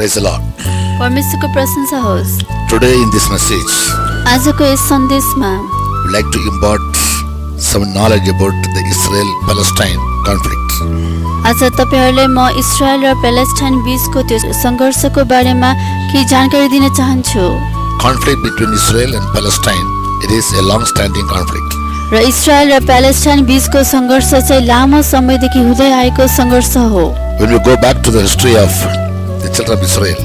Praise the Lord. परमेश्वरको प्रशंसा होस्। Today in this message, आजको यस सन्देशमा I would like to impart some knowledge about the Israel-Palestine conflict. आज तपाईहरुलाई म इस्रायल र प्यालेस्टाइन बीचको त्यो संघर्षको बारेमा केही जानकारी दिन चाहन्छु। Conflict between Israel and Palestine, it is a long-standing conflict. र इस्रायल र प्यालेस्टाइन बीचको संघर्ष चाहिँ लामो समयदेखि हुँदै आएको संघर्ष हो। When we go back to the history of the children of Israel,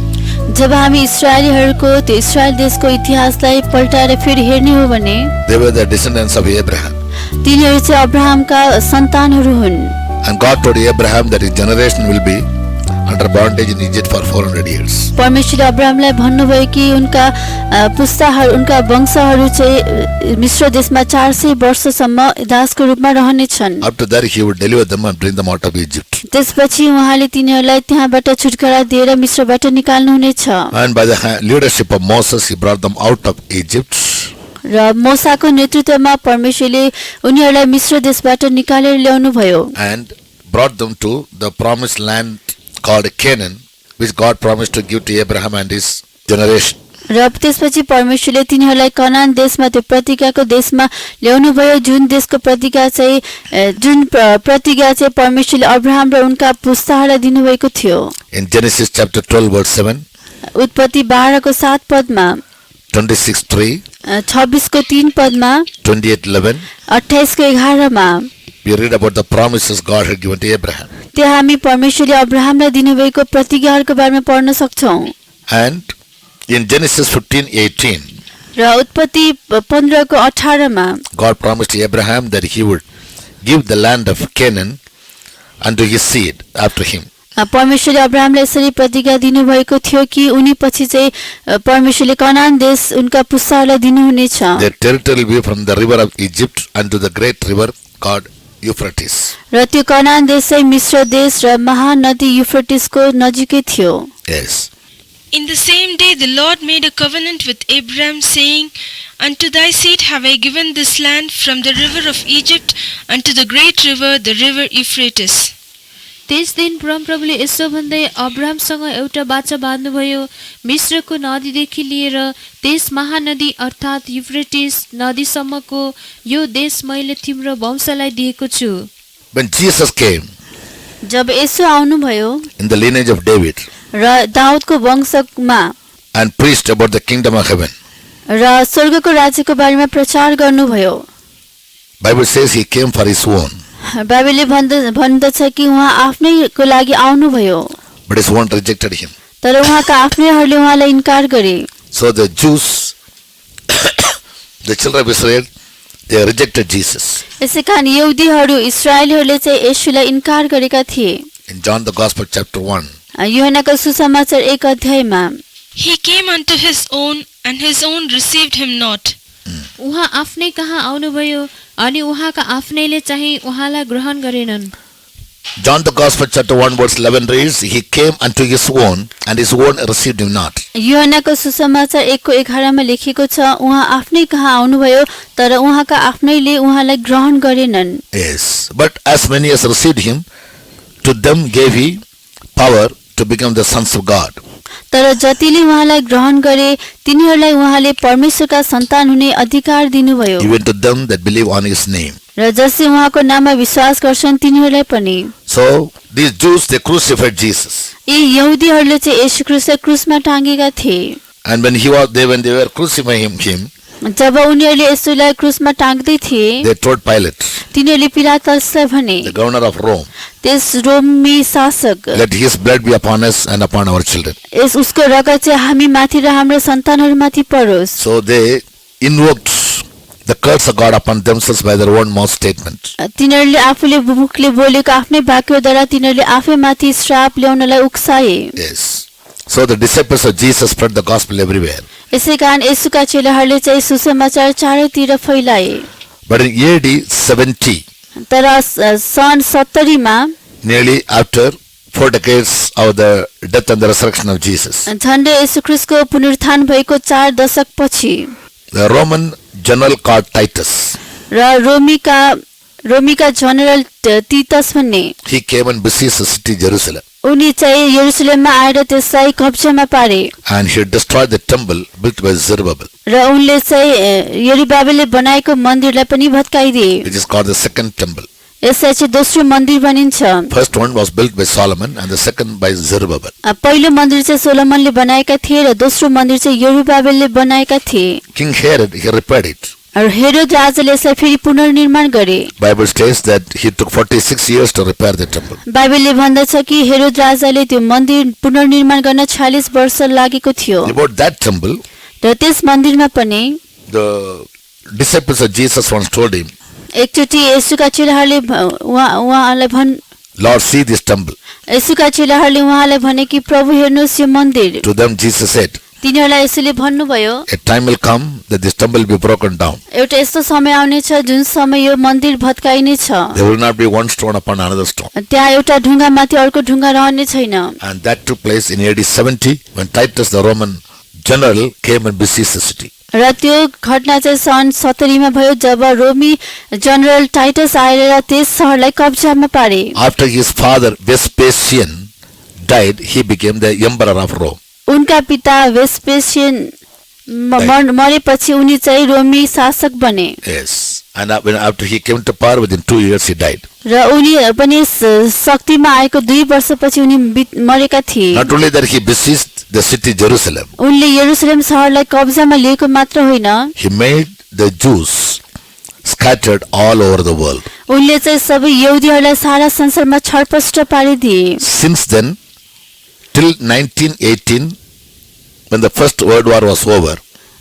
जब हामी इस्राएलीहरुको त्यो इस्रायल देशको इतिहासलाई पल्टाएर फेरि हेर्ने हो भने they were the descendants of Abraham. तिनीहरु चाहिँ अब्राहमका सन्तानहरु हुन्। And God told Abraham that his generation will be under bondage in Egypt for 400 years. परमेश्वरले अब्राहमलाई भन्नुभयो कि उनका पुस्ताहरु उनका वंशहरु चाहिँ मिस्र देशमा 400 वर्षसम्म दासको रूपमा रहनेछन्। After that he would deliver them and bring them out of Egypt. त्यसपछि उहाँले तिनीहरुलाई त्यहाँबाट छुटकारा दिएर मिस्रबाट निकाल्नु हुनेछ। And by the leadership of Moses he brought them out of Egypt. र मोसाको नेतृत्वमा परमेश्वरले उनीहरुलाई मिस्र देशबाट निकालेर ल्याउनु भयो। And brought them to the promised land called Canaan, which God promised to give to Abraham and his generation. र त्यसपछि परमेश्वरले तिनीहरुलाई कनान देशमा त्यो प्रतिज्ञाको देशमा ल्याउनु भयो, जुन देशको प्रतिज्ञा चाहिँ परमेश्वरले अब्राहम र उनका पुस्ताहरूलाई दिनुभएको थियो। In Genesis chapter 12 verse 7, उत्पत्ति 12 को 7 पदमा, 26:3, 26 को 3 पदमा, 28:11, 28 को 11 मा we read about the promises God had given to Abraham. त्यहाँ हामी परमेश्वरले अब्राहमलाई दिनुभएको प्रतिज्ञाहरूको बारेमा पढ्न सक्छौं। And in Genesis 15:18, र उत्पत्ति 15 को 18 मा God promised to Abraham that he would give the land of Canaan unto his seed after him. परमेश्वरले अब्राहमलाई यसरी प्रतिज्ञा दिनुभएको थियो कि उनी पछि चाहिँ परमेश्वरले कनान देश उनका पुस्ताहरूलाई दिनुहुनेछ। Their territory will be from the river of Egypt unto the great river called Euphrates. र त्यो कनान देश चाहिँ मिस्र देश र महानदी युफ्रेटिसको नजिकै थियो। Yes. In the same day the Lord made a covenant with Abraham, saying, Unto thy seed have I given this land, from the river of Egypt unto the great river, the river Euphrates. त्यस दिन परमप्रभुले यसो भन्दै अब्राहमसँग एउटा बाचा बाँध्नुभयो, मिस्रको नदीदेखि लिएर त्यस महानदी अर्थात् युफ्रेटिस नदीसम्मको यो देश मैले तिम्रो वंशलाई दिएको छु। When Jesus came जब येशू आउनुभयो in the lineage of David र दाउदको वंशमा and preached about the kingdom of heaven, र स्वर्गको राज्यको बारेमा प्रचार गर्नुभयो, Bible says he came for his own, बाइबलले भन्दछ कि उहाँ आफ्नैको लागि आउनुभयो, but his own rejected him. तर उहाँका आफ्नैहरूले उहाँलाई इन्कार गरे। So the Jews, the children of Israel, they rejected Jesus. यसैकारण यहुदीहरू इस्राएलीहरूले चाहिँ येशूलाई इन्कार गरेका थिए। In John the Gospel chapter 1, यूहन्नाको सुसमाचार 1 अध्यायमा He came unto his own, and his own received him not. उहाँ आफ्नै कहाँ आउनुभयो अनि उहाँका आफ्नैले चाहिँ उहाँलाई ग्रहण गरेनन्। John the Gospel chapter 1 verse 11 reads, he came unto his own, and his own received him not. यूहन्नाको सुसमाचार 1 को 11 मा लेखिएको छ, उहाँ आफ्नै कहाँ आउनुभयो तर उहाँका आफ्नैले उहाँलाई ग्रहण गरेनन्। Yes, but as many as received him, to them gave he power to become the sons of God. तर जतिले उहाँलाई ग्रहण गरे तिनीहरूलाई उहाँले परमेश्वरका सन्तान हुने अधिकार दिनुभयो। Even to them that believe on his name. र जसले उहाँको नाममा विश्वास गर्छन् तिनीहरूलाई पनि। So these Jews, they crucified Jesus. यी यहुदीहरूले चाहिँ येशू ख्रीष्टलाई क्रुसमा टाँगेका थिए। And when when they were crucifying him, जब उनीहरूले येशूलाई क्रुसमा टाँग्दै थिए they told Pilate, तिनीहरूले पिलातसलाई भने, the governor of Rome, त्यस रोमी शासक, let his blood be upon us and upon our children. यस उसको रगत चाहिँ हामी माथि र हाम्रो सन्तानहरूमाथि परोस्। So they invoked the curse of God upon themselves by their own mouth statement. तिनीहरूले आफूले मुखले बोलेको आफ्नै वाक्यद्वारा तिनीहरूले आफै माथि श्राप ल्याउनलाई उक्साए। Yes. So the disciples of Jesus spread the gospel everywhere. यसैकारण येशूका चेलाहरूले चाहिँ सुसमाचार चारैतिर फैलाए। But in AD 70, तर सन् 70 मा nearly after 4 decades of the death and the resurrection of Jesus, झन्डै येशू ख्रीष्टको पुनरुत्थान भएको 4 दशक पछि the Roman general called Titus, र रोमीका जनरल तीतस भन्ने he came and besieged the city Jerusalem. उनी चाहिँ यरुसलेममा आएर त्यसलाई कब्जामा पारे and he destroyed the temple built by Zerubbabel, र उनले चाहिँ यरुबाबेलले बनाएको मन्दिरलाई पनि भत्काइदिए which is called the second temple. यसलाई चाहिँ दोस्रो मन्दिर भनिन्छ First one was built by Solomon and the second by Zerubbabel. पहिलो मन्दिर चाहिँ सोलोमनले बनाएका थिए र दोस्रो मन्दिर चाहिँ यरुबाबेलले बनाएका थिए King Herod, he repaired it. र हेरोद राजाले यसलाई फेरि पुनर्निर्माण गरे Bible states that he took 46 years to repair the temple. बाइबलले भन्दछ कि हेरोद राजाले त्यो मन्दिर पुनर्निर्माण गर्न 46 वर्ष लागेको थियो About that temple, र त्यस मन्दिरमा पनि the disciples of Jesus once told him, एकचोटि येशूका चेलाहरूले उहाँलाई Lord, see this temple. येशूका चेलाहरूले उहाँलाई भने कि प्रभु हेर्नुहोस् यो मन्दिर To them Jesus said, तिनीहरूलाई यसैले भन्नुभयो a time will come that this temple will be broken down. एउटा यस्तो समय आउनेछ जुन समय यो मन्दिर भत्काइनेछ There will not be one stone upon another stone. त्यहाँ एउटा ढुङ्गामाथि अर्को ढुङ्गा रहने छैन And that took place in AD 70 when Titus the Roman general came and besieged the city. र त्यो घटना चाहिँ सन् 70 मा भयो जब रोमी जनरल टाइटस आएर त्यस सहरलाई कब्जामा पारे After his father Vespasian died, he became the emperor of Rome. उनका पिता वेस्पेसियन मरेपछि उनी चाहिँ रोमी शासक बने Yes. And when after he came to power, within 2 years he died. र उनी पनि शक्तिमा आएको 2 वर्षपछि उनी मरेका थिए Not only that, he besieged the city Jerusalem. उनले यरुसलेम सहरलाई कब्जामा लिएको मात्र होइन He made the Jews scattered all over the world. उनले चाहिँ सबै यहुदीहरूलाई सारा संसारमा छरपष्ट पारिदिए Since then, till 1918, when the first World War was over,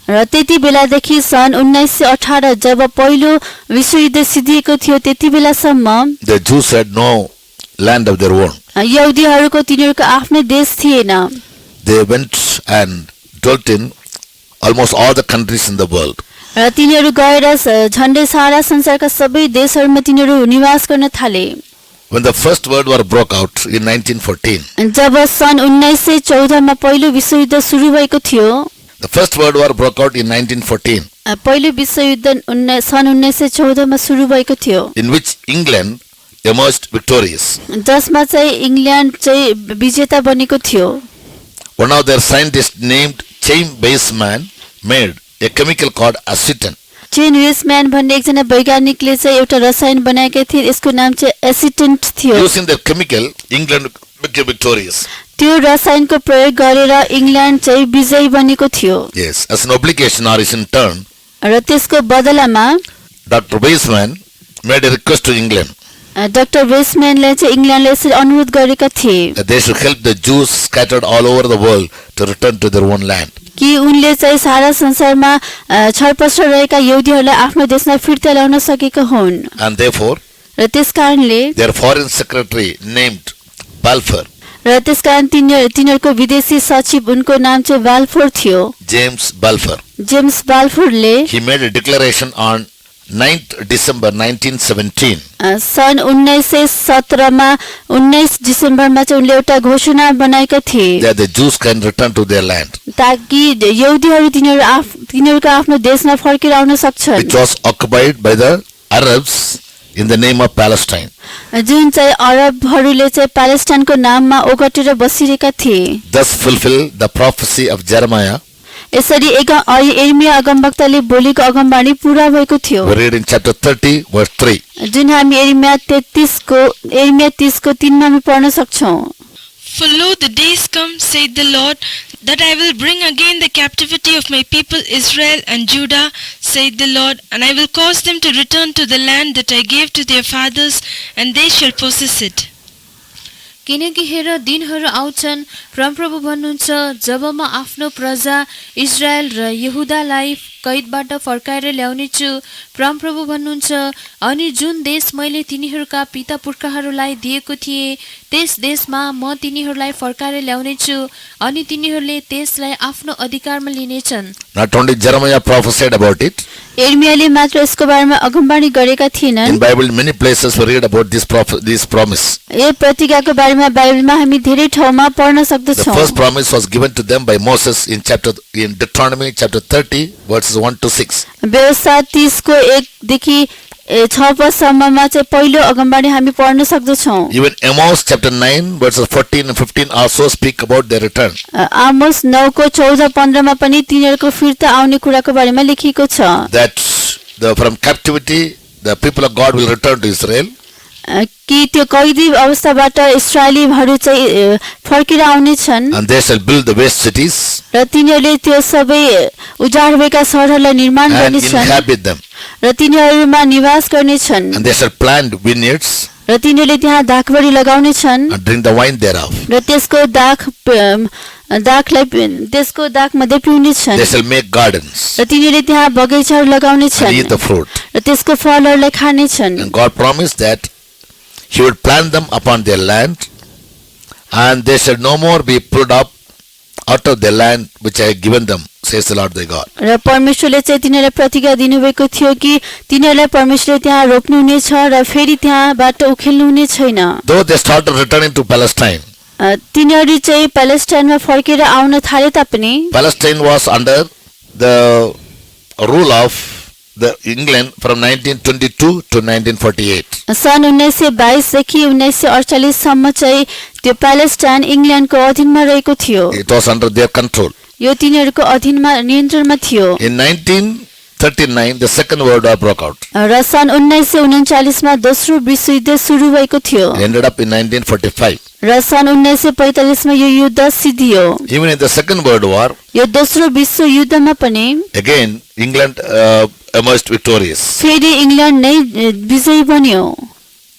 र त्यति बेलादेखि सन् 1918 जब पहिलो विश्वयुद्ध सिद्धिएको थियो त्यति बेलासम्म the Jews had no land of their own. यहुदीहरूको तिनीहरूको आफ्नै देश थिएन They went and dwelt in almost all the countries in the world. र तिनीहरू गएर झन्डै सारा संसारका सबै देशहरूमा तिनीहरू निवास गर्न थाले When the first World War broke out in 1914, जब सन् 1914 मा पहिलो विश्वयुद्ध सुरु भएको थियो the first World War broke out in 1914, पहिलो विश्वयुद्ध सन् 1914 मा सुरु भएको थियो in which England emerged victorious. जसमा चाहिँ इङ्ल्यान्ड चाहिँ विजेता बनेको थियो One of their scientists named Chaim Weizmann made a chemical called acetone. Chaim Weizmann भन्ने एकजना वैज्ञानिकले चाहिँ एउटा रसायन बनाएका थिए यसको नाम चाहिँ एसिटेन्ट थियो Using the chemical, England became victorious. त्यो रसायनको प्रयोग गरेर इङ्ल्यान्ड चाहिँ विजयी बनेको थियो Yes, as an obligation or as in turn, र त्यसको बदलामा Dr. Weizmann made a request to England doctor वेसम्यानले चाहिँ इङ्ल्यान्डले यसरी अनुरोध गरेका थिए that they should help the Jews scattered all over the world to return to their own land. कि उनले चाहिँ सारा संसारमा छरपष्ट रहेका यहुदीहरूलाई आफ्नो देशमा फिर्ता ल्याउन सकेका हुन् And therefore, र त्यसकारणले their foreign secretary named Balfour, र त्यसकारण तिनीहरूको विदेशी सचिव उनको नाम चाहिँ बाल्फोर थियो James Balfour, जेम्स बाल्फोरले he made a declaration on 9th December 1917 सन् 1917 मा 19 डिसेम्बरमा चाहिँ उनले एउटा घोषणा बनाएका थिए that the Jews can return to their land, ताकि यहुदीहरू तिनीहरूको आफ्नो देशमा फर्केर आउन सक्छन् which was occupied by the Arabs in the name of Palestine. जुन चाहिँ अरबहरूले चाहिँ प्यालेस्टाइनको नाममा ओगटेर बसिरहेका थिए Thus fulfill the prophecy of Jeremiah. यसरी एर्मिया अगमवक्ताले बोलेको अगमबाणी पूरा भएको थियो We read in chapter 30 verse 3. जुन हामी एर्मिया 30 को 3 मा हामी पढ्न सक्छौं For lo, the days come, saith the Lord, that I will bring again the captivity of my people Israel and Judah, saith the Lord, and I will cause them to return to the land that I gave to their fathers, and they shall possess it. किनकि हेर दिनहरू आउँछन् परमप्रभु भन्नुहुन्छ जब म आफ्नो प्रजा Israel र यहुदालाई कैदबाट फर्काएर ल्याउनेछु परमप्रभु भन्नुहुन्छ अनि जुन देश मैले तिनीहरूका पिता पुर्खाहरूलाई दिएको थिएँ त्यस देशमा म तिनीहरूलाई फर्काएर ल्याउनेछु अनि तिनीहरूले त्यसलाई आफ्नो अधिकारमा लिनेछन् Not only Jeremiah prophesied about it, एर्मियाले मात्र यसको बारेमा अगमबाणी गरेका थिएनन् in Bible many places we read about this promise. यो प्रतिज्ञाको बारेमा बाइबलमा हामी धेरै ठाउँमा पढ्न The सक्दछौं first promise was given to them by Moses in Deuteronomy chapter 30 verses 1 to 6. व्यवस्था 30 को 1 देखि 6 पदसम्ममा चाहिँ पहिलो अगमबाडी हामी पढ्न सक्दछौँ। Even Amos chapter 9 verses 14 and 15 also speak about their return. आमोस 9 को 14-15 मा पनि तिनीहरूको फिर्ता आउने कुराको बारेमा लेखिएको छ। That from captivity the people of God will return to Israel. कि त्यो कैदी अवस्थाबाट इस्राएलीहरू चाहिँ फर्केर आउने छन् And they shall build the waste cities र तिनीहरूले त्यो सबै उजाड भएका शहरहरूलाई निर्माण and गर्नेछन् inhabit them. र तिनीहरूमा निवास गर्नेछन् And they shall plant vineyards र तिनीहरूले त्यहाँ दाखबडी लगाउनेछन् and drink the wine thereof. र त्यसको दाखमध्ये पिउनेछन् They shall make gardens र तिनीहरूले त्यहाँ बगैँचाहरू and लगाउनेछन् eat the fruit. र त्यसको फलहरूलाई खानेछन्। And God promised that He would plant them upon their land, and they shall no more be pulled up out of their land which I have given them, says the Lord thy God. र परमेश्वरले चाहिँ तिनीहरूलाई प्रतिज्ञा दिनुभएको थियो कि तिनीहरूलाई परमेश्वरले त्यहाँ रोप्नुहुनेछ र फेरि त्यहाँबाट उखेल्नुहुने छैन। Though they started returning to Palestine, तिनीहरू चाहिँ प्यालेस्टाइनमा फर्केर आउन थाले तापनि Palestine was under the rule of the England from 1922 to 1948. सन् 1922 देखि 1948 सम्म चाहिँ त्यो प्यालेस्टाइन इङ्ल्यान्डको अधीनमा रहेको थियो। It was under their control. यो तिनीहरूको अधीनमा नियन्त्रणमा थियो। In 1939, the Second World War broke out. र सन् 1939 मा दोस्रो विश्वयुद्ध सुरु भएको थियो It ended up in 1945. र सन् 1945 मा यो युद्ध सिद्धियो। Even in the Second World War, यो दोस्रो विश्वयुद्धमा पनि again England emerged victorious. फेरि इङ्ल्यान्ड नै विजयी बन्यो।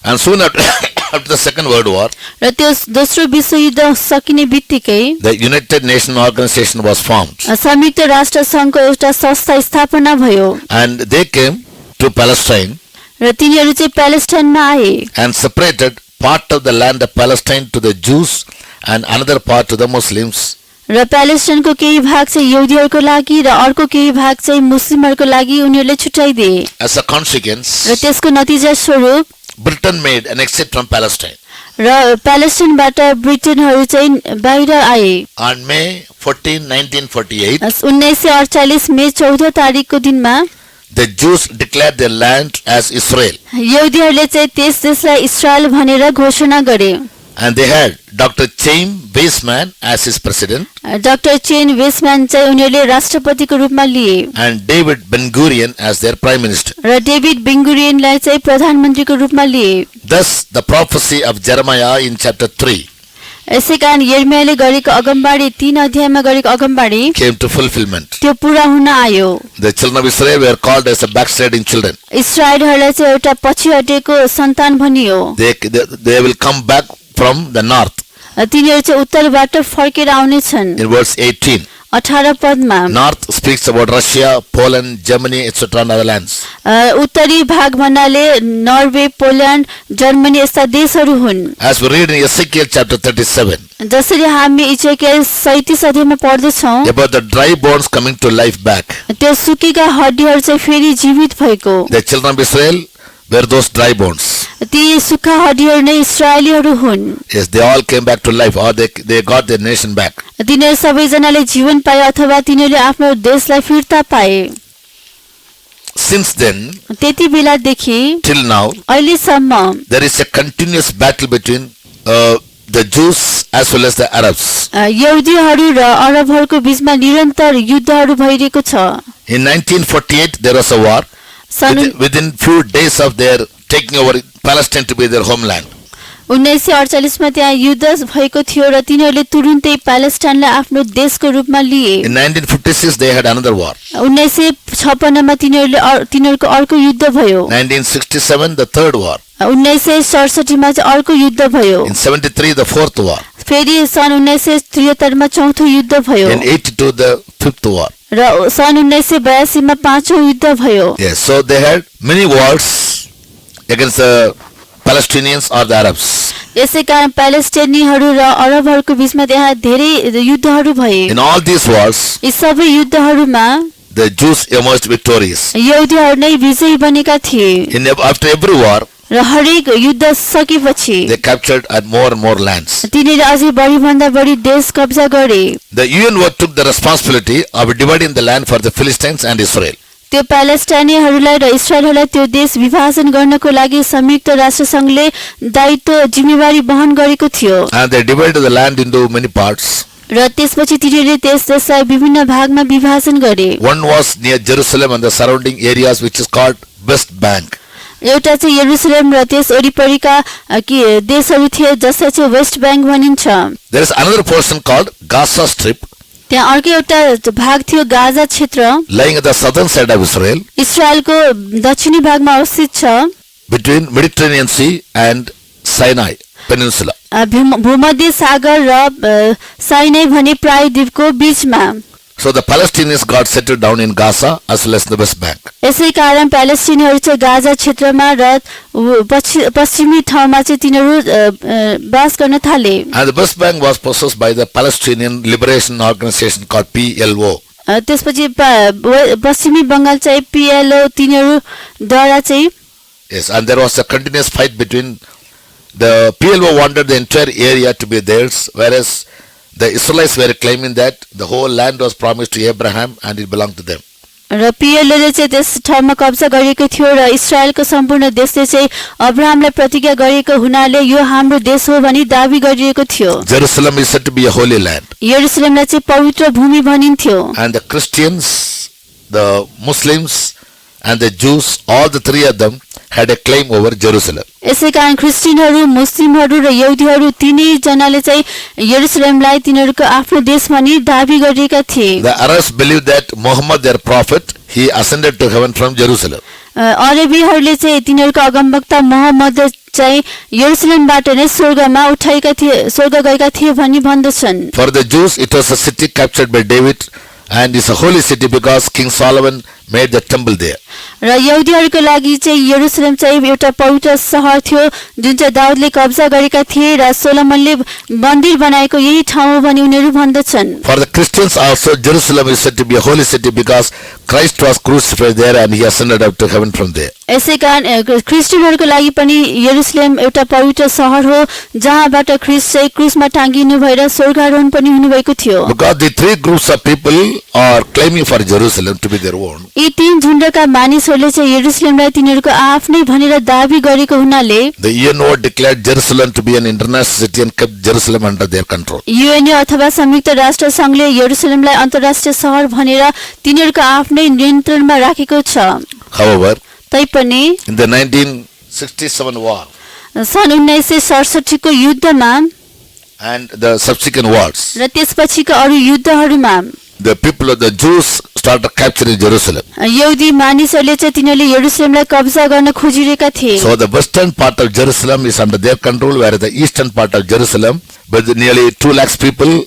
And soon after the Second World War, र त्यो दोस्रो विश्वयुद्ध सकिने बित्तिकै the United Nations Organization was formed. संयुक्त राष्ट्र सङ्घको एउटा संस्था स्थापना भयो And they came to Palestine र तिनीहरू चाहिँ प्यालेस्टाइनमा आए and separated part of the land of Palestine to the Jews and another part to the Muslims. र प्यालेस्टाइनको केही भाग चाहिँ यहुदीहरूको लागि र अर्को केही भाग चाहिँ मुस्लिमहरूको लागि उनीहरूले छुट्याइदिए। As a consequence, र त्यसको नतिजा स्वरूप Britain made an exit from Palestine. र प्यालेस्टाइनबाट ब्रिटेनहरू चाहिँ बाहिर आए। On May 14, 1948, 1948 मे 14 तारिकको दिनमा the Jews declared their land as Israel. यहुदीहरूले चाहिँ त्यस देशलाई इस्रायल भनेर घोषणा गरे। And they had Dr. Chaim Weizmann as his president doctor Chaim Weizmann चाहिँ उनीहरूले राष्ट्रपतिको रूपमा लिए and David Ben-Gurion as their prime minister. र डेभिड बेङ्गुरियनलाई चाहिँ प्रधानमन्त्रीको रूपमा लिए। Thus, the prophecy of Jeremiah in chapter 3 यसै कारण यिर्मयाले गरेको अगमबाडी 3 अध्यायमा गरेको अगमबाडी came to fulfillment. त्यो पूरा हुन आयो। The children of Israel were called as a backsliding children. इस्राएलहरूलाई चाहिँ एउटा पछि हटेको सन्तान भनियो। They will come back from the north. तिनीहरू चाहिँ उत्तरबाट फर्केर आउने छन्। In verse 18, 18 पदमा north speaks about Russia, Poland, Germany, etc. and other lands. उत्तरी भाग भन्नाले नर्वे, पोल्यान्ड, जर्मनी यस्ता देशहरू हुन्। As we read in Ezekiel chapter 37, जसरी हामी इजरायल 37 अध्यायमा पढ्दछौँ about the dry bones coming to life back. त्यो सुकेका हड्डीहरू चाहिँ फेरि जीवित भएको। The children of Israel were those dry bones. ती सुक्खा हड्डीहरू नै इस्राएलीहरू हुन्। Yes, they all came back to life, or they got their nation back. तिनीहरू सबैजनाले जीवन पाए अथवा तिनीहरूले आफ्नो देशलाई फिर्ता पाए। Since then, त्यति बेलादेखि till now, अहिलेसम्म there is a continuous battle between the Jews as well as the Arabs. यहुदीहरू र अरबहरूको बीचमा निरन्तर युद्धहरू भइरहेको छ। In 1948, there was a war. Within few days of their taking over Palestine to be their homeland. 1948 मा त्यहाँ युद्ध भएको थियो र तिनीहरूले तुरुन्तै प्यालेस्टाइनलाई आफ्नो देशको रूपमा लिए। In 1956, they had another war. 1956 मा तिनीहरूको अर्को युद्ध भयो। 1967, the third war. 1967 मा चाहिँ अर्को युद्ध भयो। In 73, the fourth war. फेरि सन् 1973 मा चौथो युद्ध भयो। In 82, the fifth war. र सन् 1982 मा पाँचौं युद्ध भयो। Yes, so they had many wars against the Palestinians or the Arabs. यसै कारण प्यालेस्टाइनीहरू र अरबहरूको बीचमा त्यहाँ धेरै युद्धहरू भए। In all these wars, यी सबै युद्धहरूमा the Jews emerged victorious. यहुदीहरू नै विजयी बनेका थिए। After every war, र हरेक युद्ध सकेपछि they captured more and more lands. तिनीहरूले अझै बढी भन्दा बढी देश कब्जा गरे। The UN took the responsibility of dividing the land for the Philistines and Israel. त्यो प्यालेस्टाइनीहरूलाई र इस्राएलहरूलाई त्यो देश विभाजन गर्नको लागि संयुक्त राष्ट्र संघले दायित्व जिम्मेवारी वहन गरेको थियो And they divided the land into many parts. र त्यसपछि तिनीहरूले त्यस देशलाई विभिन्न भागमा विभाजन गरे One was near Jerusalem and the surrounding areas, which is called West Bank. एउटा चाहिँ यरुशलेम र त्यस वरिपरिका देशहरू थिए जसलाई चाहिँ वेस्ट ब्याङ्क भनिन्छ There is another portion called Gaza Strip, त्यहाँ अर्को एउटा भाग थियो गाजा क्षेत्र lying at the southern side of Israel, इस्रायलको दक्षिणी भागमा अवस्थित छ between Mediterranean Sea and Sinai Peninsula. भूमध्य सागर र साइनाई भने प्रायद्वीपको बीचमा So the Palestinians got settled down in Gaza as well as the West Bank. यसै कारण प्यालेस्टिनीहरू चाहिँ गाजा क्षेत्रमा र पश्चिमी ठाउँमा चाहिँ तिनीहरू बास गर्न थाले And the West Bank was possessed by the Palestinian Liberation Organization called PLO. त्यसपछि पश्चिमी बङ्गाल चाहिँ पिएलओ तिनीहरूद्वारा चाहिँ Yes, and there was a continuous fight between the PLO wanted the entire area to be theirs, whereas the Israelites were claiming that the whole land was promised to Abraham and it belonged to them. र पिएलओले चाहिँ त्यस ठाउँमा कब्जा गरेको थियो र इस्रायलको सम्पूर्ण देशले चाहिँ अब्राहमलाई प्रतिज्ञा गरेको हुनाले यो हाम्रो देश हो भनी दाबी गरिएको थियो Jerusalem is said to be a holy land. यरुशलेमलाई चाहिँ पवित्र भूमि भनिन्थ्यो And the Christians, the Muslims and the Jews, all the three of them had a claim over Jerusalem. यसै कारण क्रिस्चियनहरू मुस्लिमहरू र यहुदीहरू तीनै जनाले चाहिँ यरुशलेमलाई तिनीहरूको आफ्नो देश भनी दाबी गरेका थिए The Arabs believed that Muhammad, their prophet, he ascended to heaven from Jerusalem. अरबीहरूले चाहिँ तिनीहरूको अगमवक्ता मोहम्मद चाहिँ यरुशलेमबाट नै स्वर्गमा उठाएका थिए स्वर्ग गएका थिए भनी भन्दछन् For the Jews, it was a city captured by David and it's a holy city because King Solomon made the temple there. र यहुदीहरूको लागि चाहिँ यरुशलेम चाहिँ एउटा पवित्र सहर थियो जुन चाहिँ दाउदले कब्जा गरेका थिए र सोलोमनले मन्दिर बनाएको यही ठाउँ हो भनी उनीहरू भन्दछन् For the Christians also, Jerusalem is said to be a holy city because Christ was crucified there and he ascended up to heaven from there. यसै कारण क्रिस्चियनहरूको लागि पनि यरुशलेम एउटा पवित्र सहर हो जहाँबाट ख्रिस्ट चाहिँ क्रुसमा टाँगिनु भएर स्वर्गारोहण पनि हुनुभएको थियो Because the three groups of people are claiming for Jerusalem to be their own. यी तीन झुण्डका मानिसहरूले चाहिँ यरुशलेमलाई तिनीहरूको आफ्नै भनेर दाबी गरेको हुनाले The UNO declared Jerusalem to be an international city and kept Jerusalem under their control. UNO अथवा संयुक्त राष्ट्र संघले यरुशलेमलाई अन्तर्राष्ट्रिय सहर भनेर तिनीहरूको आफ्नै नियन्त्रणमा राखेको छ However, तैपनि in the 1967 war सन् 1967 को युद्धमा and the subsequent wars, र त्यसपछिको अरू युद्धहरूमा the people of the Jews started capturing Jerusalem. यहुदी मानिसहरूले चाहिँ तिनीहरूले यरुशलेमलाई कब्जा गर्न खोजिरहेका थिए So the western part of Jerusalem is under their control, whereas the eastern part of Jerusalem, with nearly 2 lakhs people,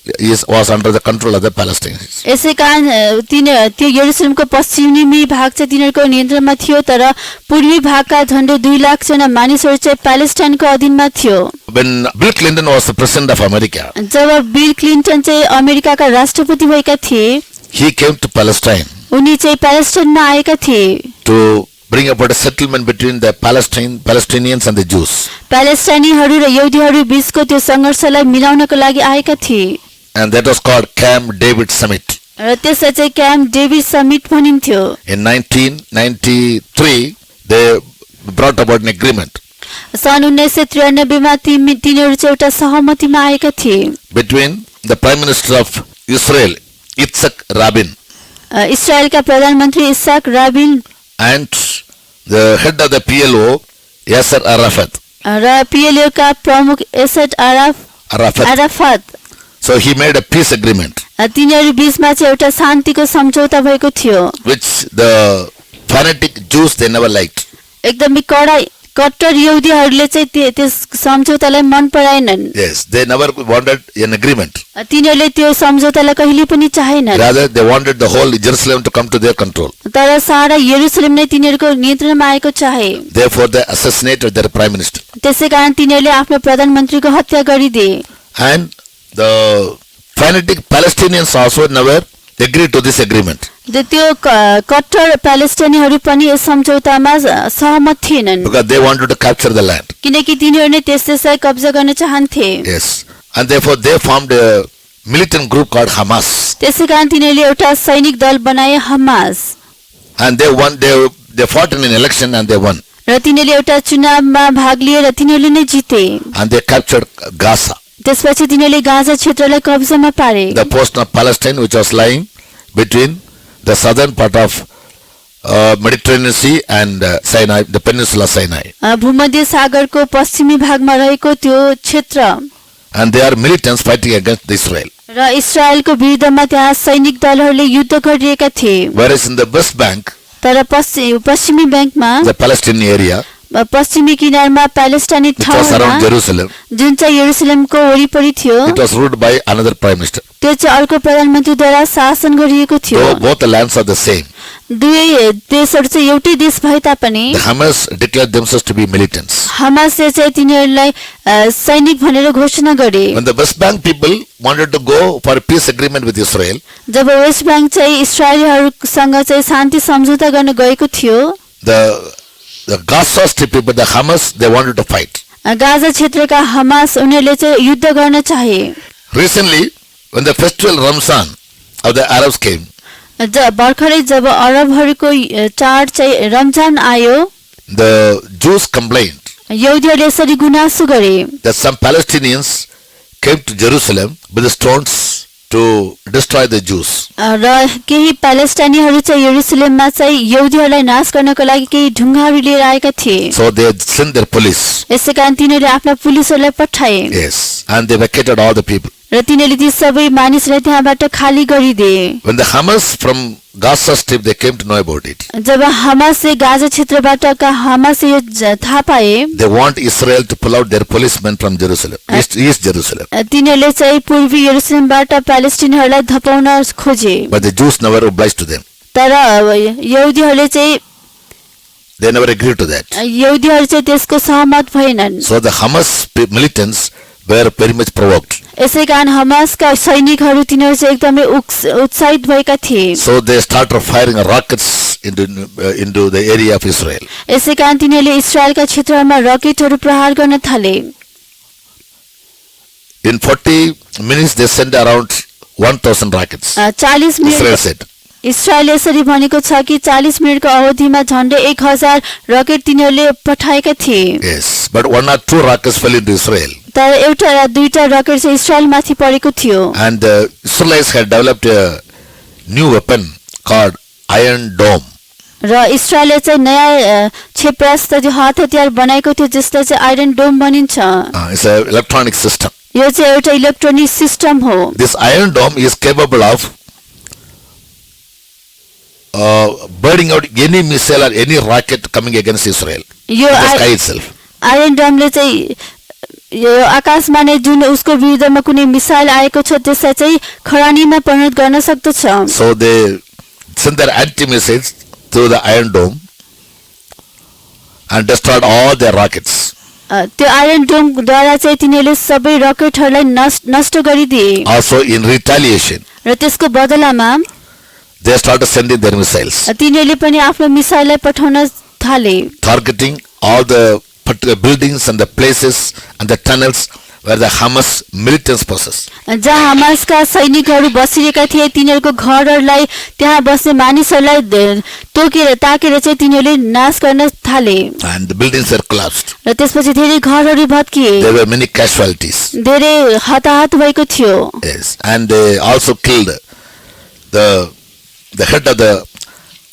was under the control of the Palestinians. यसै कारण त्यो यरुशलेमको पश्चिमी भाग चाहिँ तिनीहरूको नियन्त्रणमा थियो तर पूर्वी भागका झन्डै 2 लाख जना मानिसहरू चाहिँ प्यालेस्टाइनको अधीनमा थियो When Bill Clinton was the president of America, जब बिल क्लिन्टन चाहिँ अमेरिकाका राष्ट्रपति भएका थिए he came to Palestine उनी चाहिँ प्यालेस्टाइनमा आएका थिए to bring about a settlement between the Palestinians and the Jews. प्यालेस्टाइनीहरू र यहुदीहरू बीचको त्यो सङ्घर्षलाई मिलाउनको लागि आएका थिए And that was called Camp David Summit. र त्यसलाई चाहिँ क्याम्प डेभिड समिट भनिन्थ्यो In 1993, they brought about an agreement सन् 1993 मा तिनीहरू चाहिँ एउटा सहमतिमा आएका थिए between the Prime Minister of Israel, Yitzhak Rabin, इस्रायलका प्रधानमन्त्री Yitzhak Rabin and the head of the PLO, Yasser Arafat. र पिएलओ का प्रमुख एसएड आराफत So he made a peace agreement, तिनीहरू बीचमा चाहिँ एउटा शान्तिको सम्झौता भएको थियो which the fanatic Jews they never liked. एकदमै कट्टर यहुदीहरूले चाहिँ त्यस सम्झौतालाई मन पराएनन् Yes, they never wanted an agreement. तिनीहरूले त्यो सम्झौतालाई कहिले पनि चाहेनन् Rather, they wanted the whole Jerusalem to come to their control. तर सारा यरुशलेम नै तिनीहरूको नियन्त्रणमा आएको चाहे Therefore, they assassinated their prime minister. त्यसै कारण तिनीहरूले आफ्नो प्रधानमन्त्रीको हत्या गरिदिए And the fanatic Palestinians also never agreed to this agreement. त्यो कट्टर प्यालेस्टाइनीहरू पनि यस सम्झौतामा सहमत थिएनन् Because they wanted to capture the land. किनकि तिनीहरूले त्यस देशलाई कब्जा गर्न चाहन्थे Yes. And therefore, they formed a militant group called Hamas. त्यसै कारण तिनीहरूले एउटा सैनिक दल बनाए Hamas And they won. They fought in an election and they won. र तिनीहरूले एउटा चुनावमा भाग लिए र तिनीहरूले नै जिते। And they captured Gaza, त्यसपछि तिनीहरूले गाजा क्षेत्रलाई कब्जामा पारे। the portion of Palestine which was lying between the southern part of Mediterranean Sea and Sinai, the peninsula Sinai. भूमध्य सागरको पश्चिमी भागमा रहेको त्यो क्षेत्र। And they are militants fighting against Israel. र इस्रायलको विरुद्धमा त्यहाँ सैनिक दलहरूले युद्ध गरिरहेका थिए। Whereas in the West Bank, तर पश्चिमी ब्याङ्कमा the Palestinian area, पश्चिमी किनारमा प्यालेस्टाइनी which was around ठाउँमा Jerusalem, जुन चाहिँ यरुसलेमको वरिपरि थियो it was ruled by another prime minister. त्यो चाहिँ अर्को प्रधानमन्त्रीद्वारा शासन गरिएको थियो। So both the lands are the same. दुवै देशहरू चाहिँ एउटै देश भए तापनि The Hamas declared themselves to be militants. हमासले चाहिँ तिनीहरूलाई सैनिक भनेर घोषणा गरे। When the West Bank people wanted to go for a peace agreement with Israel, जब वेस्ट ब्याङ्क चाहिँ इस्रायलीहरूसँग चाहिँ शान्ति सम्झौता गर्न गएको थियो, the Gaza Strip people, the Hamas, they wanted to fight. गाजा क्षेत्रका हमास उनीहरूले चाहिँ युद्ध गर्न चाहे। Recently, when the festival Ramzan of the Arabs came, भर्खरै जब अरबहरूको चाड चाहिँ रमजान आयो, the Jews complained यहुदीहरूले यसरी गुनासो गरे that some Palestinians came to Jerusalem with the stones to destroy the Jews. र केही प्यालेस्टाइनीहरू चाहिँ यरुसलेममा चाहिँ यहुदीहरूलाई नाश गर्नको लागि केही ढुङ्गाहरू लिएर आएका थिए। So they sent their police. यसै कारण तिनीहरूले आफ्ना पुलिसहरूलाई पठाए Yes. And they vacated all the people. र तिनीहरूले ती सबै मानिसलाई त्यहाँबाट खाली गरिदिए। When the Hamas from Gaza Strip, they came to know about it. जब हमासले गाजा क्षेत्रबाटका हमासले यो थाहा पाए, They want Israel to pull out their policemen from Jerusalem, East Jerusalem. तिनीहरूले चाहिँ पूर्वी यरुसलेमबाट प्यालेस्टिनीहरूलाई धपाउन खोजे। But the Jews never obliged to them. तर यहुदीहरूले चाहिँ They never agreed to that. यहुदीहरू चाहिँ त्यसको सहमत भएनन्। So the Hamas militants were very much provoked. यसै कारण हमासका सैनिकहरू तिनीहरू चाहिँ एकदमै उत्साहित भएका थिए। So they started firing rockets into the area of Israel. यसै कारण तिनीहरूले इस्रायलका क्षेत्रहरूमा रकेटहरू प्रहार गर्न थाले। In 40 minutes, they sent around 1,000 rockets. 40 Israel minute said. इस्रायलले यसरी भनेको छ कि 40 मिनटको अवधिमा झन्डै 1000 रकेट तिनीहरूले पठाएका थिए। Yes, but 1 or 2 rockets fell into Israel. तर एउटा या दुईटा रकेट चाहिँ इस्रायलमाथि परेको थियो। And the Israelites had developed a new weapon called Iron Dome. र इस्रायलले चाहिँ नयाँ क्षेपणास्त्र त्यो हतियार बनाएको थियो जसलाई चाहिँ आइरन डोम भनिन्छ। It's an electronic system. यो चाहिँ एउटा इलेक्ट्रोनिक सिस्टम हो। This Iron Dome is capable of burning out any missile or any rocket coming against Israel. यो The sky itself. आइरन डोमले चाहिँ यो आकाशमा नै जुन उसको विरुद्धमा कुनै मिसाइल आएको छ त्यसलाई चाहिँ खरानीमा परिणत गर्न सक्दछ। So they sent their anti-missiles through the Iron Dome and destroyed all their rockets. त्यो आइरन डोमद्वारा चाहिँ तिनीहरूले सबै रकेटहरूलाई नष्ट गरिदिए। Also in retaliation, र त्यसको बदलामा they started sending their missiles, तिनीहरूले पनि आफ्नो मिसाइललाई पठाउन थाले, targeting all the particular buildings and the places and the tunnels where the Hamas militants possess. जहाँ हमासका सैनिकहरू बसिरहेका थिए तिनीहरूको घरहरूलाई त्यहाँ बस्ने मानिसहरूलाई तोकेर ताकेर चाहिँ तिनीहरूले नाश गर्न थाले। And the buildings were collapsed. र त्यसपछि धेरै घरहरू भत्किए, There were many casualties. धेरै हताहत भएको थियो। Yes, and they also killed the head of the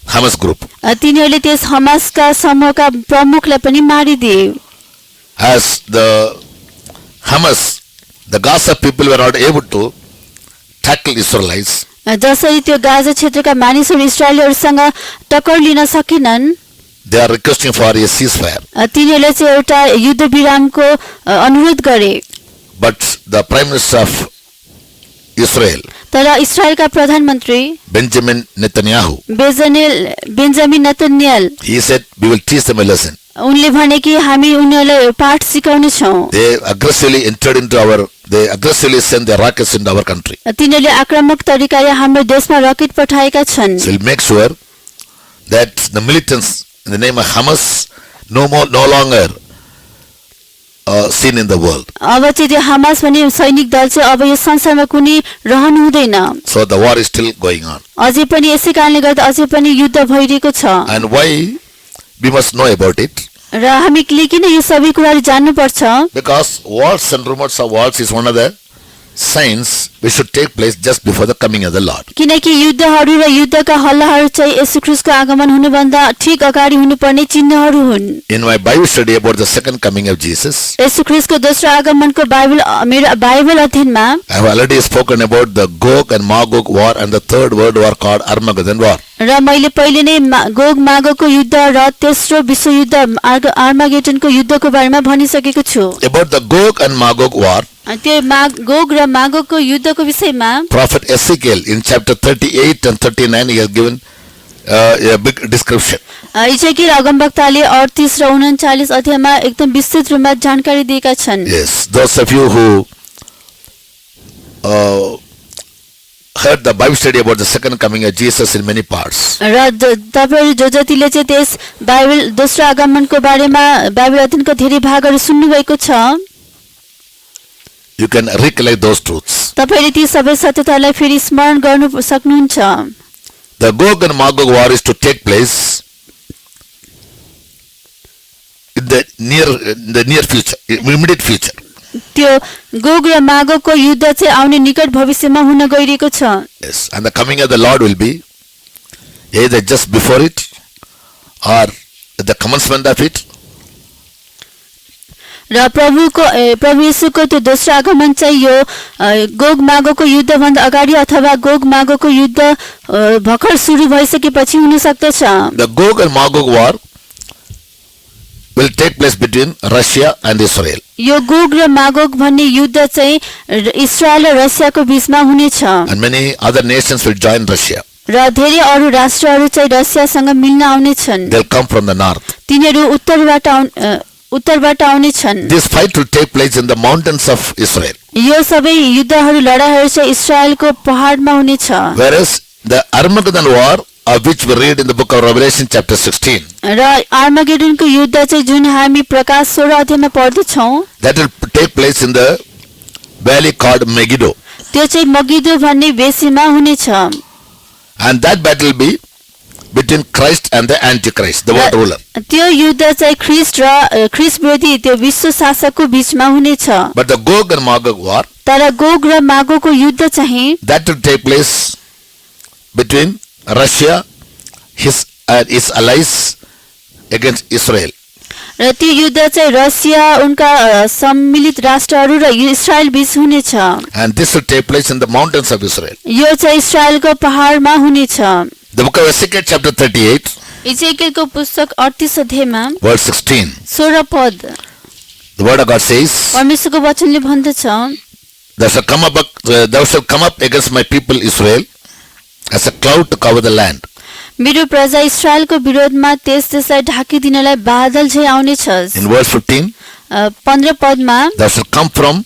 Hamas group. तिनीहरूले त्यस हमासका समूहका प्रमुखलाई पनि मारिदिए। As the Hamas, the Gaza people were not able to tackle Israelites, जसरी त्यो गाजा क्षेत्रका मानिसहरू इस्रायलीहरूसँग टक्कर लिन सकेनन्, they are requesting for a ceasefire. तिनीहरूले चाहिँ एउटा युद्ध विरामको अनुरोध गरे। But the Prime Minister of Israel, तर इस्रायलका प्रधानमन्त्री Benjamin Netanyahu, Benjamin Netanyahu he said, we will teach them a lesson. उनले भने कि हामी उनीहरूलाई पाठ सिकाउने छौं। They aggressively sent their rockets into our country. तिनीहरूले आक्रामक तरिकाले हाम्रो देशमा रकेट पठाएका छन्। So we'll make sure that the militants in the name of Hamas no longer seen in the world. अब चाहिँ त्यो हमास भन्ने सैनिक दल चाहिँ अब यो संसारमा कुनै रहनु हुँदैन। So the war is still going on. अझै पनि यसै कारणले गर्दा अझै पनि युद्ध भइरहेको छ। And why we must know about it? र हामीले किन यो सबै कुराहरू जान्नुपर्छ? Because wars and rumors of wars is one of the signs which should take place just before the coming of the Lord. किनकि युद्धहरू र युद्धका हल्लाहरू चाहिँ येशू ख्रीष्टको आगमन हुनुभन्दा ठीक अगाडि हुनुपर्ने चिन्हहरू हुन्। In my Bible study about the second coming of Jesus, येशू ख्रीष्टको दोस्रो आगमनको मेरो बाइबल अध्ययनमा I have already spoken about the Gog and Magog war and the third world war called Armageddon war. र मैले पहिले नै गोग मागोगको युद्ध र तेस्रो विश्वयुद्ध आर्मागेडनको युद्धको बारेमा भनिसकेको छु। About the Gog and Magog war, त्यो गोग र मागोगको युद्धको विषयमा Prophet Ezekiel in chapter 38 and 39 he has given a big description. Israel अगमवक्ताले 38 र 39 अध्यायमा एकदम विस्तृत रूपमा जानकारी दिएका छन्। Yes, those of you who heard the Bible study about the second coming of Jesus in many parts, र तपाईहरु जो जतिले चाहिँ त्यस बाइबल दोस्रो आगमनको बारेमा बाइबल अध्ययनको धेरै भागहरू सुन्नु भएको छ, you can recollect those truths. तपाईले ती सबै सत्यतालाई फेरि स्मरण गर्नु सक्नुहुन्छ। The Gog and Magog war is to take place in the near future, immediate future. त्यो गोग र मागोगको युद्ध चाहिँ आउने निकट भविष्यमा हुन गइरहेको छ। Yes, and the coming of the Lord will be either just before it or at the commencement of it. र प्रभु येशूको त्यो दोस्रो आगमन चाहिँ यो गोग मागोगको युद्ध भन्दा अगाडि अथवा गोग मागोगको युद्ध भर्खर सुरु भइसकेपछि हुन सक्दछ। The Gog and Magog war will take place between Russia and Israel. यो गोग र मागोग भन्ने युद्ध चाहिँ इस्रायल र रसियाको बीचमा हुनेछ। And many other nations will join Russia. र धेरै अरू राष्ट्रहरू चाहिँ रसियासँग मिल्न आउनेछन्। They'll come from the north. तिनीहरू उत्तरबाट आउनेछन्। This fight will take place in the mountains of Israel. यो सबै युद्धहरू लडाईहरू चाहिँ इस्रायलको पहाडमा हुनेछ। Whereas the Armageddon war, of which we read in the book of Revelation chapter 16, र आर्मागेडनको युद्ध चाहिँ जुन हामी प्रकाश 16 अध्यायमा पढ्दछौं, that will take place in the valley called Megiddo. त्यो चाहिँ मगिदो भन्ने बेसीमा हुनेछ। And that battle will be between Christ and the Antichrist, the world ruler. त्यो युद्ध चाहिँ ख्रीष्ट र ख्रीष्ट विरोधी त्यो विश्व शासकको बीचमा हुनेछ। But the Gog and Magog war, तर गोग र मागोगको युद्ध चाहिँ that will take place between Russia and its allies against Israel. र त्यो युद्ध चाहिँ रसिया उनका सम्मिलित राष्ट्रहरू र इस्रायल बीच हुनेछ। And this will take place in the mountains of Israel. यो चाहिँ इस्रायलको पहाडमा हुनेछ। The book of Ezekiel chapter 38, इजेकियलको पुस्तक 38 अध्यायमा verse 16. 16 पद The word of God says, परमेश्वरको वचनले भन्दछ, Thou shalt come up against my people Israel as a cloud to cover the land. मेरो प्रजा इस्रायलको विरोधमा त्यसलाई ढाकिदिनलाई बादल झै आउनेछ। In verse 15, 15 पदमा Thou shalt come from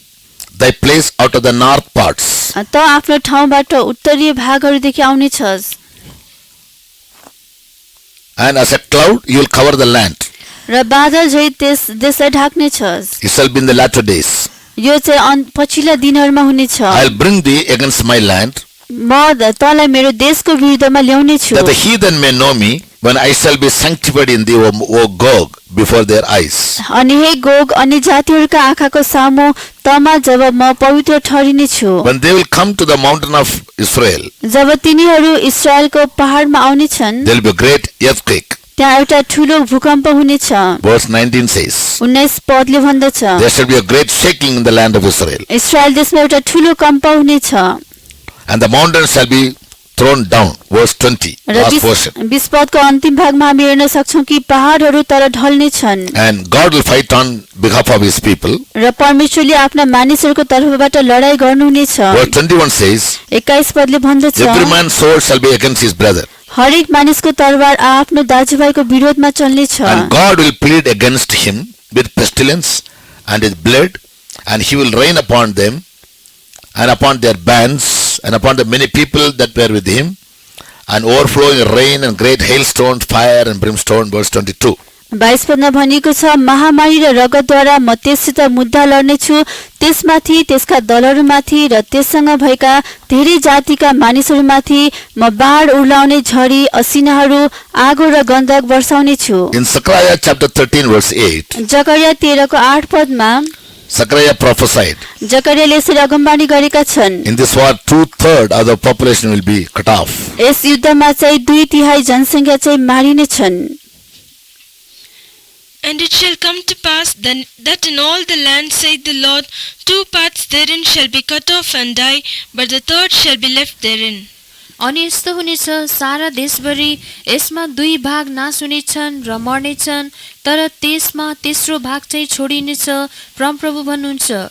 thy place out of the north parts. त आफ्नो ठाउँबाट उत्तरीय भागहरूदेखि आउनेछस्। And as a cloud you will cover the land. र बादल झै त्यसलाई ढाक्नेछस्। It shall be in the latter days. यो चाहिँ पछिल्ला दिनहरूमा हुनेछ। I'll bring thee against my land, म तँलाई मेरो देशको विरुद्धमा ल्याउने छु, that the heathen may know me, when I shall be sanctified in thee, O Gog, before their eyes. अनि हे गोग अन्य जातिहरूका आँखाको सामु तमा जब म पवित्र ठहरिने छु। When they will come to the mountain of Israel, जब तिनीहरू इस्रायलको पहाडमा आउनेछन्, there will be a great earthquake. त्यहाँ एउटा ठुलो भूकम्प हुनेछ। Verse 19 says, 19 पदले भन्दछ, there shall be a great shaking in the land of Israel, Israel देशमा एउटा ठुलो कम्प हुनेछ and the mountains shall be thrown down. Verse 20, र last portion. 20 पदको अन्तिम भागमा हामी हेर्न सक्छौं कि पहाडहरू तर ढल्नेछन् And God will fight on behalf of his people. र परमेश्वरले आफ्ना मानिसहरूको तर्फबाट लडाई गर्नुहुनेछ। Verse 21 says, 21 पदले भन्दछ, every man's sword shall be against his brother, हरेक मानिसको तरवार आफ्नो दाजुभाइको विरोधमा चल्नेछ। and God will plead against him with pestilence and his blood, and he will rain upon them and upon their bands and upon the many people that were with him, and overflowing rain and great hailstones, fire and brimstone. Verse 22. 22 पदमा भनिएको छ, महामारी र रगतद्वारा म त्यससित मुद्दा लड्नेछु, त्यसमाथि, त्यसका दलहरूमाथि र त्यससँग भएका धेरै जातिका मानिसहरूमाथि म बाढ उर्लाउने झरी, असिनाहरू, आगो र गन्धक वर्षाउने छु। In Zechariah chapter 13 verse 8, जकरिया 13 को 8 पदमा Zechariah prophesied, जकरियाले यसरी अगमबाणी गरेका छन्, in this war 2/3 of the population will be cut off. यस युद्धमा चाहिँ 2/3 जनसङ्ख्या चाहिँ मारिने छन्। And it shall come to pass then that in all the land, saith the Lord, 2 parts therein shall be cut off and die, but the third shall be left therein. अनि यस्तो हुनेछ, सारा देशभरि यसमा 2 भाग नाश हुनेछन् र मर्नेछन्, तर त्यसमा तेस्रो भाग चाहिँ छोडिनेछ, परमप्रभु भन्नुहुन्छ।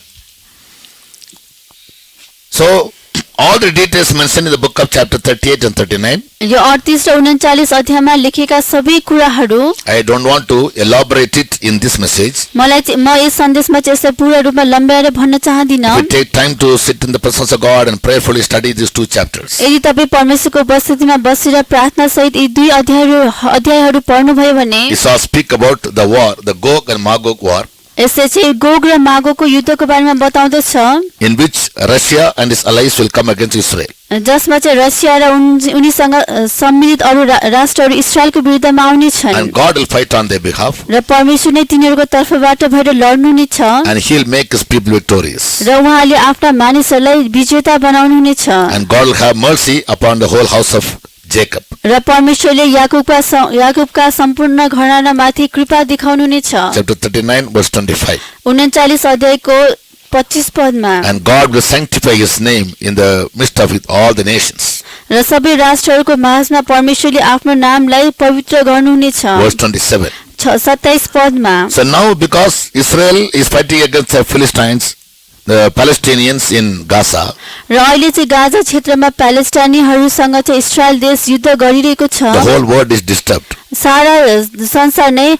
So, all the details mentioned in the book of chapter 38 and 39, यो 38 र 39 अध्यायमा लेखेका सबै कुराहरू I don't want to elaborate it in this message. म यस सन्देशमा चाहिँ यसलाई पूर्ण रूपमा लम्ब्याएर भन्न चाहदिन। We take time to sit in the presence of God and prayerfully study these 2 chapters. यदि तपाईँ परमेश्वरको उपस्थितिमा बसेर प्रार्थना सहित यी 2 अध्यायहरू पढ्नुभयो भने It shall speak about the war, the Gog and Magog war, यसले चाहिँ गोग र मागोको युद्धको बारेमा बताउँदछ, in which Russia and its allies will come against Israel. जसमा चाहिँ रसिया र उनीसँग सम्मिलित अरू राष्ट्रहरू इस्रायलको विरुद्धमा आउने छन् And God will fight on their behalf, र परमेश्वर नै तिनीहरूको तर्फबाट भएर लड्नु नै छ and He will make His people victorious. र उहाँले आफ्ना मानिसहरूलाई विजेता बनाउनु हुनेछ And God will have mercy upon the whole house of Jacob. र परमेश्वरले याकूबका सम्पूर्ण घरानामाथि कृपा देखाउनु हुनेछ। Chapter 39 verse 25. 39 अध्यायको 25 पदमा, And God will sanctify His name in the midst of it all the nations. र सबै राष्ट्रहरूको माझमा परमेश्वरले आफ्नो नामलाई पवित्र गर्नुहुनेछ। Verse 27. 27 पदमा, So now because Israel is fighting against the Philistines, the Palestinians in Gaza, र अहिले चाहिँ गाजा क्षेत्रमा प्यालेस्टाइनीहरूसँग चाहिँ इस्रायल देश युद्ध गरिरहेको छ। the whole world is disturbed. सारा संसार नै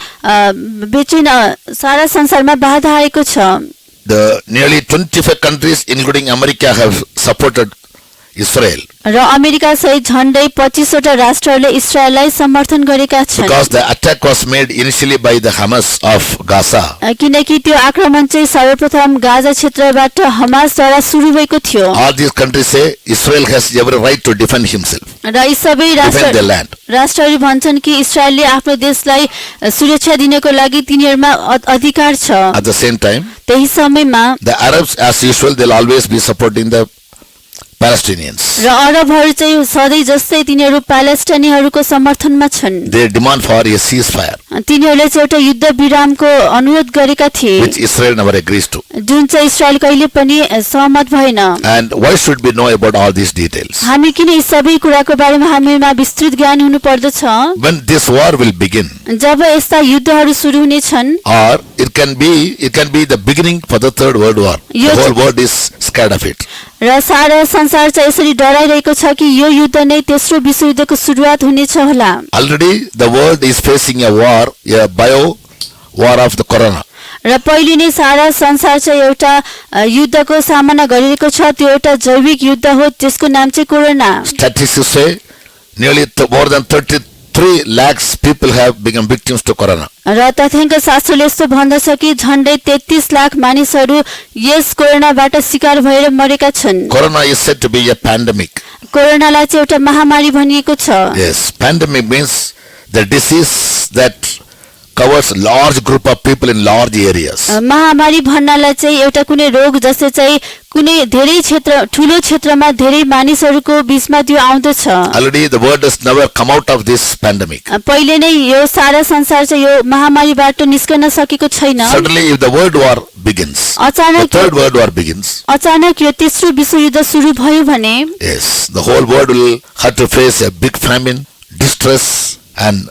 बेचैन, सारा संसारमा बाधा आएको छ। The nearly 25 countries including America have supported Israel र अमेरिका सहित झण्डै 25 वटा राष्ट्रहरूले इस्रायललाई समर्थन गरेका छन्, because the attack was made initially by the Hamas of Gaza. किनकि त्यो आक्रमण चाहिँ सर्वप्रथम गाजा क्षेत्रबाट हमासद्वारा सुरु भएको थियो। All these countries say Israel has every right to defend himself, र यी सबै defend their land. राष्ट्रहरू भन्छन् कि इस्रायलले आफ्नो देशलाई सुरक्षा दिनको लागि तिनीहरूमा अधिकार छ। At the same time, त्यही समयमा the Arabs, as usual, they'll always be supporting the Palestinians. र अरबहरू चाहिँ सधैँ जस्तै तिनीहरू प्यालेस्टाइनीहरूको समर्थनमा छन्। They demand for a ceasefire, तिनीहरूले चाहिँ एउटा युद्ध विरामको अनुरोध गरेका थिए, which Israel never agrees to. जुन चाहिँ इस्रायल कहिले पनि सहमत भएन। And why should we know about all these details? हामी किन यी सबै कुराको बारेमा हामीमा विस्तृत ज्ञान हुनु पर्दछ? When this war will begin, जब यस्ता युद्धहरू सुरु हुनेछन्, or it can be the beginning for the Third World War. The Yes. whole world is scared of it. र सारा संसार चाहिँ यसरी डराइरहेको छ कि यो युद्ध नै तेस्रो विश्वयुद्धको सुरुवात हुनेछ होला। Already the world is facing a war, a bio war of the corona. र पहिले नै सारा संसार चाहिँ एउटा युद्धको सामना गरिरहेको छ, त्यो एउटा जैविक युद्ध हो, त्यसको नाम चाहिँ corona. Statistics say nearly more than 33 lakhs people have become victims to corona. र तथ्याङ्क शास्त्रले यस्तो भन्दछ कि झण्डै 33 लाख मानिसहरू यस कोरोनाबाट शिकार भएर मरेका छन्। Corona is said to be a pandemic. कोरोनालाई चाहिँ एउटा महामारी भनिएको छ। Yes, pandemic means the disease that covers large group of people in large areas. महामारी भन्नालाई चाहिँ एउटा कुनै रोग जस्तै चाहिँ कुनै धेरै क्षेत्र, ठुलो क्षेत्रमा धेरै मानिसहरूको बीचमा त्यो आउँदछ। Already the world has never come out of this pandemic. पहिले नै यो सारा संसार चाहिँ यो महामारीबाट निस्कन सकेको छैन। Suddenly if the world war begins, the अचानक Third World War begins, यो तेस्रो विश्वयुद्ध सुरु भयो भने yes, the whole world will have to face a big famine, distress and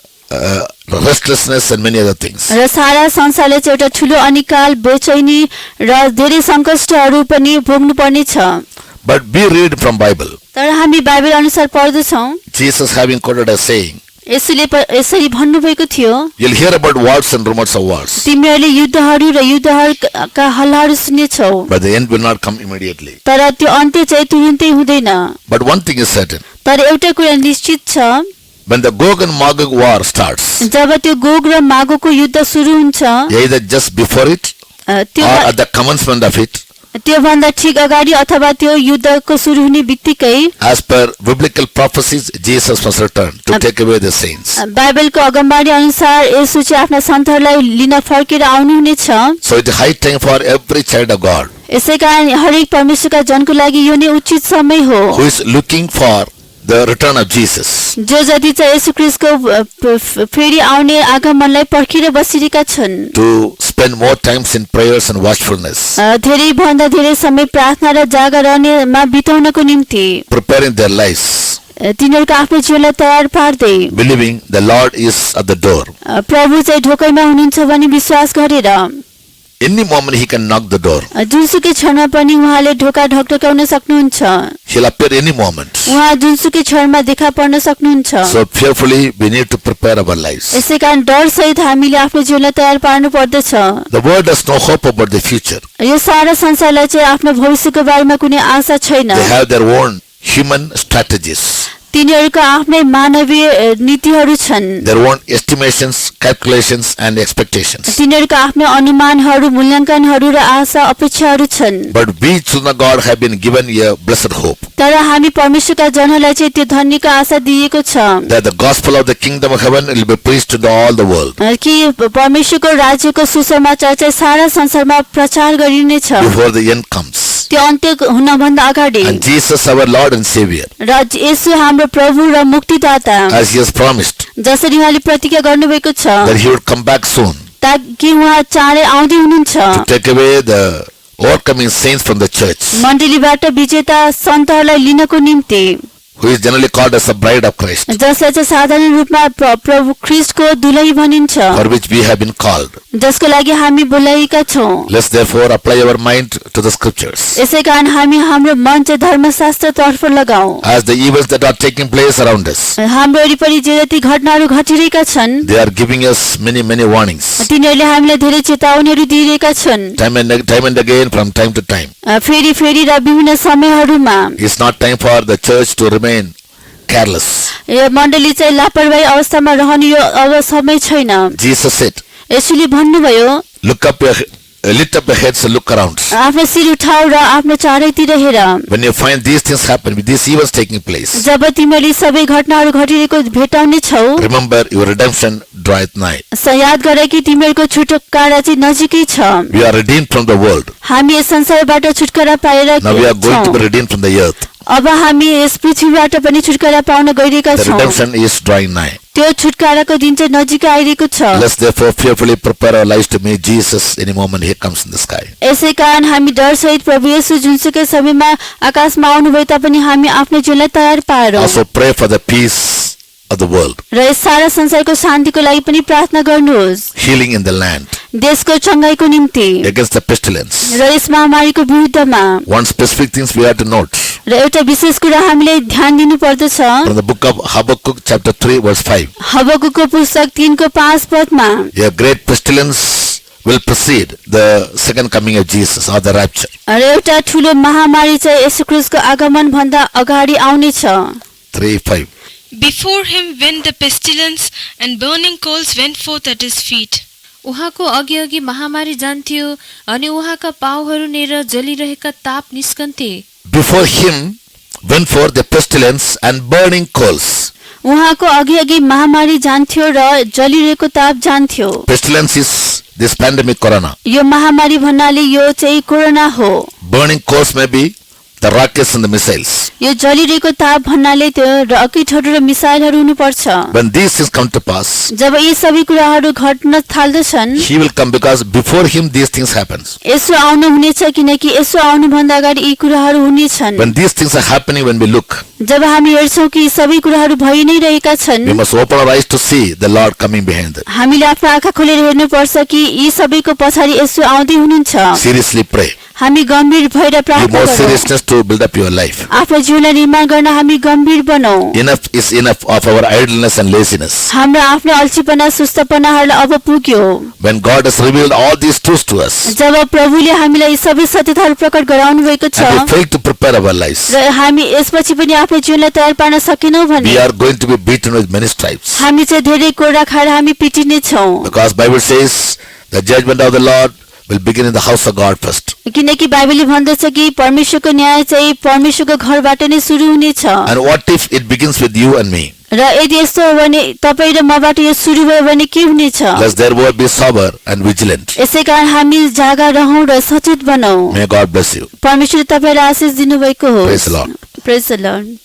restlessness and many other things. र सारा संसारले चाहिँ एउटा ठुलो अनिकाल, बेचैनी र धेरै सङ्कष्टहरू पनि भोग्नु पर्ने छ। But we read from Bible, तर हामी बाइबल अनुसार पढ्दछौँ, Jesus having quoted as saying, यसरी भन्नुभएको थियो, you'll hear about wars and rumors of wars, तिमीहरूले युद्धहरू र युद्धहरूका हल्लाहरू सुन्नेछौ, but the end will not come immediately. तर त्यो अन्त्य चाहिँ तुरुन्तै हुँदैन। But one thing is certain, तर एउटा कुरा निश्चित छ, when the Gog and Magog war starts, जब त्यो गोग र मागोको युद्ध सुरु हुन्छ, either just before it त्यो or at the commencement of it, त्योभन्दा ठिक अगाडि अथवा त्यो युद्धको सुरु हुने बित्तिकै, as per biblical prophecies, Jesus must return to take away the saints. बाइबलको अगमबाणी अनुसार यसो चाहिँ आफ्ना सन्तानहरूलाई लिन फर्केर आउनुहुनेछ। So it is high time for every child of God यसैकारण हरेक परमेश्वरका जनको लागि यो नै उचित समय हो, who is looking for the return of Jesus, जो जति चाहिँ येशू ख्रीष्टको फेरि आउने आगमनलाई पर्खिएर बसिरहेका छन्, to spend more times in prayers and watchfulness, धेरै भन्दा धेरै समय प्रार्थना र जागरणमा बिताउनको निम्ति preparing their lives, तिनीहरूको आफ्नो जीवनलाई तयार पार्दै, believing the Lord is at the door. प्रभु चाहिँ ढोकैमा हुनुहुन्छ भनी विश्वास गरेर Any moment he can knock the door. जुनसुकै क्षणमा पनि उहाँले ढोका ढकढकाउन सक्नुहुन्छ, He'll appear any moment. उहाँ जुनसुकै क्षणमा देखा पर्न सक्नुहुन्छ। So fearfully we need to prepare our lives. यसैकारण डर सहित हामीले आफ्नो जीवनलाई तयार पार्नु पर्दछ। The world has no hope about the future. यो सारा संसारलाई चाहिँ आफ्नो भविष्यको बारेमा कुनै आशा छैन। They have their own human strategies, तिनीहरूको आफ्नै मानवीय नीतिहरू छन्, their own estimations, calculations and expectations. तिनीहरूको आफ्नै अनुमानहरू, मूल्याङ्कनहरू र आशा अपेक्षाहरू छन्। But we children of God have been given a blessed hope तर हामी परमेश्वरका जनहरूलाई चाहिँ त्यो धन्यको आशा दिएको छ that the gospel of the kingdom of heaven will be preached to all the world कि परमेश्वरको राज्यको सुसमाचार चाहिँ सारा संसारमा प्रचार गरिनेछ before the end comes. त्यो अन्त्य हुनभन्दा अगाडि। And Jesus, our Lord and Savior, र येशू हाम्रो प्रभु र मुक्तिदाता, as he has promised जसरी उहाँले प्रतिज्ञा गर्नुभएको छ that he would come back soon ताकि उहाँ चाँडै आउँदै हुनुहुन्छ to take away the overcoming saints from the church, मण्डलीबाट विजेता सन्तहरूलाई लिनको निम्ति, who is generally called as the bride of Christ, जसलाई चाहिँ साधारण रूपमा प्रभु ख्रीष्टको दुलही भनिन्छ, for which we have been called. जसको लागि हामी बोलाएका छौँ। Let's therefore apply our mind to the scriptures. यसैकारण हामी हाम्रो मन चाहिँ धर्मशास्त्रतर्फ लगाऊ। As the events that are taking place around us, हाम्रो वरिपरि जे जति घटनाहरू घटिरहेका छन्, they are giving us many warnings, तिनीहरूले हामीलाई धेरै चेतावनीहरू दिइरहेका छन्, time and again from time to time. फेरि फेरि र विभिन्न समयहरूमा। It's not time for the church to remain careless. यो मण्डली चाहिँ लापरवाही अवस्थामा रहने यो अब समय छैन। Jesus said, यसुले भन्नुभयो, lift up your heads and look around. आफ्नो शिर उठाऊ र आफ्नो चारैतिर हेर। When you find these things happen, with these events taking place, जब तिमीले सबै घटनाहरू घटिरहेको भेटाउने छौ, remember your redemption draweth nigh. याद गर कि तिमीहरूको छुटकारा चाहिँ नजिकै छ। We are redeemed from the world. हामी यस संसारबाट छुटकारा पाएर Now we are going to be redeemed from the earth. अब हामी यस पृथ्वीबाट पनि छुटकारा पाउन गइरहेका The छौँ। redemption is drawing nigh. त्यो छुटकाराको दिन चाहिँ नजिकै आइरहेको छ। Let's therefore fearfully prepare our lives to meet Jesus any moment he comes in the sky. यसै कारण हामी डर सहित प्रभु येशू जुनसुकै समयमा आकाशमा आउनुभयो तापनि हामी आफ्नो जीवनलाई तयार पारौँ। Also pray for the peace of the world, र यस सारा संसारको शान्तिको लागि पनि प्रार्थना गर्नुहोस्, healing in the land, देशको चङ्गाइको निम्ति against the pestilence. र यस महामारीको विरुद्धमा। One specific things we have to note र एउटा विशेष कुरा हामीले ध्यान दिनु पर्दछ। from the book of Habakkuk chapter 3 verse 5. हबक्कुको पुस्तक 3:5 पदमा, A great pestilence will precede the second coming of Jesus or the rapture. र एउटा ठुलो महामारी चाहिँ येशू ख्रीष्टको आगमन भन्दा अगाडि आउनेछ। 3:5. Before him went the pestilence, and burning coals went forth at his feet. उहाँको अघि अघि महामारी जान्थ्यो अनि उहाँका पाउहरूनेर जलिरहेका ताप निस्कन्थे। Before him went forth the pestilence and burning coals. उहाँको अघि अघि महामारी जान्थ्यो र जलिरहेको ताप जान्थ्यो। Pestilence is this pandemic corona. यो महामारी भन्नाले यो चाहिँ कोरोना हो। Burning coals may be the rockets and the missiles. यो जलिरहेको ताप भन्नाले त्यो रकेटहरू र मिसाइलहरू हुनुपर्छ। When these things come to pass, जब यी सबै कुराहरू घट्न थाल्दछन्, he will come because before him these things happens. यसो आउनु हुनेछ किनकि यसो आउनु भन्दा अगाडि यी कुराहरू हुनेछन्। When these things are happening, when we look, जब हामी हेर्छौँ कि सबै कुराहरू भइ नै रहेका छन्, we must open our eyes to see the Lord coming behind them. हामीले आफ्नो आँखा खोलेर हेर्नुपर्छ कि यी सबैको पछाडि यसो आउँदै हुनुहुन्छ। Seriously pray. हामी गम्भीर भएर Give प्रार्थना more गरौँ। seriousness to build up your life. आफ्नो जीवनलाई निर्माण गर्न हामी गम्भीर बनौँ। Enough is enough of our idleness and laziness. हाम्रो आफ्नो अल्छीपना सुस्तपनाहरूलाई अब पुग्यो। When God has revealed all these truths to us, जब प्रभुले हामीलाई यी सबै सत्यताहरू प्रकट गराउनु भएको छ and we fail to prepare our lives, र हामी यसपछि पनि आफ्नो जीवनलाई तयार पार्न सकेनौँ भने we are going to be beaten with many stripes. हामी चाहिँ धेरै कोडा खाएर हामी पिटिने छौँ। Because Bible says the judgment of the Lord will begin in the house of God first. किनकि बाइबलले भन्दछ कि परमेश्वरको न्याय चाहिँ परमेश्वरको घरबाट नै सुरु हुनेछ। And what if it begins with you and me? र यदि यस्तो हो भने तपाईँ र मबाट यो सुरु भयो भने के हुनेछ? Let therefore be sober and vigilant. यसै कारण हामी जागा रहौँ र सचेत बनौँ। May God bless you. परमेश्वरले तपाईँलाई आशिष दिनुभएको Praise the होस्। Lord. Praise the lord.